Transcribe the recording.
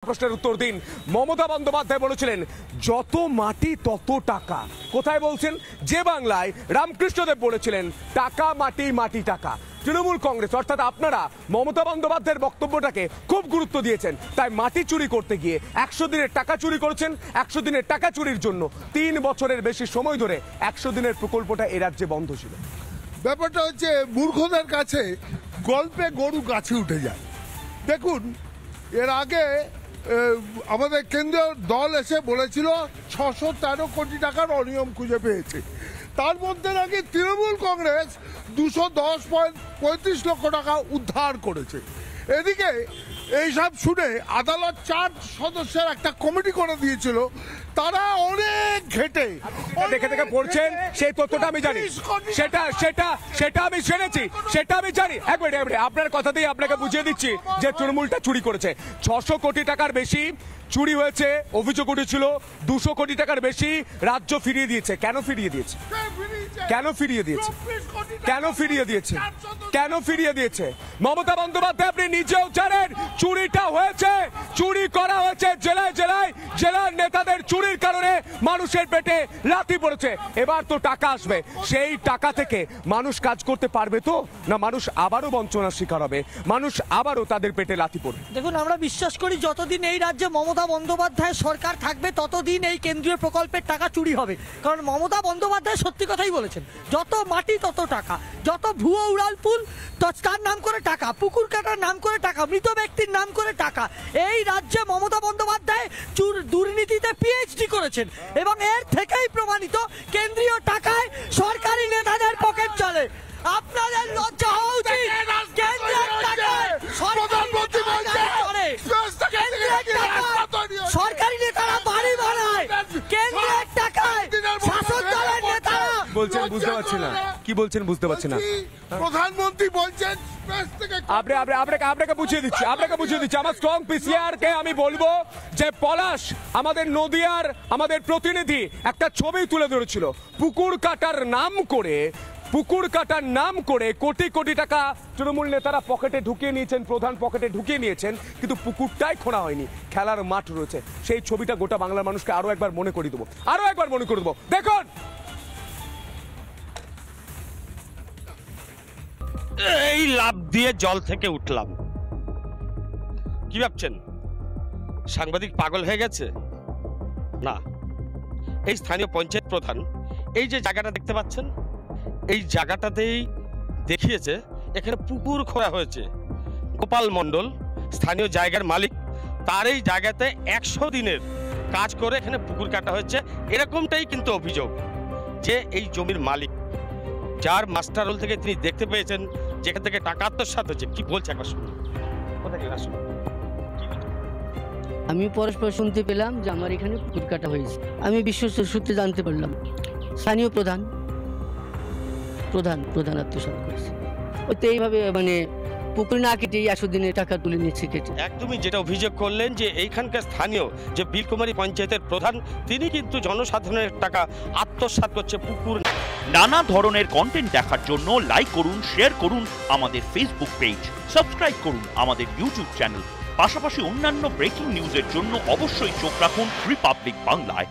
প্রশ্নের উত্তর দিন। মমতা বন্দ্যোপাধ্যায় বলেছিলেন যত মাটি তত টাকা। কোথায় বলছেন? যে বাংলায় রামকৃষ্ণদেব বলেছিলেন টাকা মাটি মাটি টাকা। তৃণমূল কংগ্রেস অর্থাৎ আপনারা মমতা বন্দ্যোপাধ্যায়ের বক্তব্যটাকে খুব গুরুত্ব দিয়েছেন, তাই মাটি চুরি করতে গিয়ে 100 দিনের টাকা চুরি করেছেন। 100 দিনের টাকা চুরির জন্য 3 বছরের বেশি সময় ধরে 100 দিনের প্রকল্পটা এ রাজ্যে বন্ধ ছিল। ব্যাপারটা হচ্ছে মূর্খদের কাছে গল্পে গরু গাছে উঠে যায়। দেখুন, এর আগে আমাদের কেন্দ্রীয় দল এসে বলেছিল 613 কোটি টাকার অনিয়ম খুঁজে পেয়েছে। তার মধ্যে নাকি তৃণমূল কংগ্রেস 210.35 লক্ষ টাকা উদ্ধার করেছে। এদিকে এইসব শুনে আদালত 4 সদস্যের একটা কমিটি করে দিয়েছিল। তারা অনেক ঘেটে দেখে দেখে পড়ছেন, সেই তথ্যটা আমি জানি, সেটা আমি শুনেছি, সেটা আমি জানি। এক মিনিট, আপনার কথাতেই আপনাকে বুঝিয়ে দিচ্ছি যে তৃণমূলটা চুরি করেছে। 600 কোটি টাকার বেশি চুরি হয়েছে, অভিযোগ উঠেছিল। 200 কোটি টাকার বেশি রাজ্য ফিরিয়ে দিয়েছে। কেন ফিরিয়ে দিয়েছে? কেন ফিরিয়ে দিয়েছে? কেন ফিরিয়ে দিয়েছে? কেন ফিরিয়ে দিয়েছে? মমতা বন্দ্যোপাধ্যায় আপনি নিজেও জানেন চুরিটা হয়েছে, চুরি করা হয়েছে জেলায় জেলায়। জেলার নেতাদের চুরির কারণে মানুষের পেটে লাথি পড়েছে। এবার তো টাকা আসবে, সেই টাকা থেকে মানুষ কাজ করতে পারবে তো না? মানুষ আবারও বঞ্চনার শিকার হবে, মানুষ আবারও তাদের পেটে লাথি পড়বে। দেখুন, আমরা বিশ্বাস করি যতদিন এই রাজ্যে মমতা বন্দ্যোপাধ্যায় সরকার থাকবে ততদিন এই কেন্দ্রীয় প্রকল্পের টাকা চুরি হবে। কারণ মমতা বন্দ্যোপাধ্যায় সত্যি কথাই বলেছেন, যত মাটি তত টাকা, যত ভুয়ো উড়ালপুল তার নাম করে টাকা, পুকুর কাটার নাম করে টাকা, মৃত ব্যক্তির নাম করে টাকা। এই রাজ্যে মমতা বন্দ্যোপাধ্যায় দুর্নীতিতে পিএইচডি করেছেন এবং এর থেকেই প্রমাণিত কেন্দ্রীয় টাকায় সরকারি নেতাদের পকেট চলে। আপনাদের লজ্জা হওয়া উচিত। কেন্দ্রের টাকায় সরকারি নেতারা বাড়ি বানায়, কেন্দ্রের টাকায় শাসক দলের নেতারা বলছেন বুঝতে পারছি না, কি বলছেন বুঝতে পারছি না। প্রধানমন্ত্রী বলছেন আপনাকে বুঝিয়ে দিচ্ছি, আমার স্ট্রং পিসিআর কে আমি বলবো যে পলাশ আমাদের নদিয়ার আমাদের প্রতিনিধি একটা ছবি তুলে ধরেছিল। পুকুর কাটার নাম করে কোটি কোটি টাকা তৃণমূল নেতারা পকেটে ঢুকিয়ে নিয়েছেন, প্রধান পকেটে ঢুকিয়ে নিয়েছেন, কিন্তু পুকুরটাই খোঁড়া হয়নি, খেলার মাঠ রয়েছে। সেই ছবিটা গোটা বাংলার মানুষকে আরো একবার মনে করে দেবো, দেখুন। এই লাভ দিয়ে জল থেকে উঠলাম, কি ভাবছেন সাংবাদিক পাগল হয়ে গেছে? না, এই স্থানীয় পঞ্চায়েত প্রধান এই যে জায়গাটা দেখতে পাচ্ছেন, এই জায়গাটাতেই দেখিয়েছে এখানে পুকুর খোঁড়া হয়েছে। গোপাল মণ্ডল স্থানীয় জায়গার মালিক, তার এই জায়গাতে 100 দিনের কাজ করে এখানে পুকুর কাটা হয়েছে। এরকমটাই কিন্তু অভিযোগ যে এই জমির মালিক, যার মাস্টার রোল থেকে তিনি দেখতে পেয়েছেন যেখান থেকে টাকা আত্মসাৎ হচ্ছে। কি বলছে একবার শুনুন। আমি পরস্পর শুনতে পেলাম যে আমার এখানে পুকুর কাটা হয়েছে। আমি বিশ্বস্ত সূত্রে জানতে পারলাম স্থানীয় প্রধান আত্মসাৎ করেছে। তো এইভাবে মানে পুকুর না কেটে 100 দিনের টাকা তুলে নিচ্ছে কেটে। একদমই যেটা অভিযোগ করলেন যে এইখানকার স্থানীয় যে বিলকুমারী পঞ্চায়েতের প্রধান, তিনি কিন্তু জনসাধারণের টাকা আত্মসাৎ করছে পুকুর। নানা ধরনের কন্টেন্ট দেখার জন্য লাইক করুন, শেয়ার করুন আমাদের ফেসবুক পেজ, সাবস্ক্রাইব করুন আমাদের ইউটিউব চ্যানেল। পাশাপাশি অন্যান্য ব্রেকিং নিউজের জন্য অবশ্যই চোখ রাখুন রিপাবলিক বাংলায়।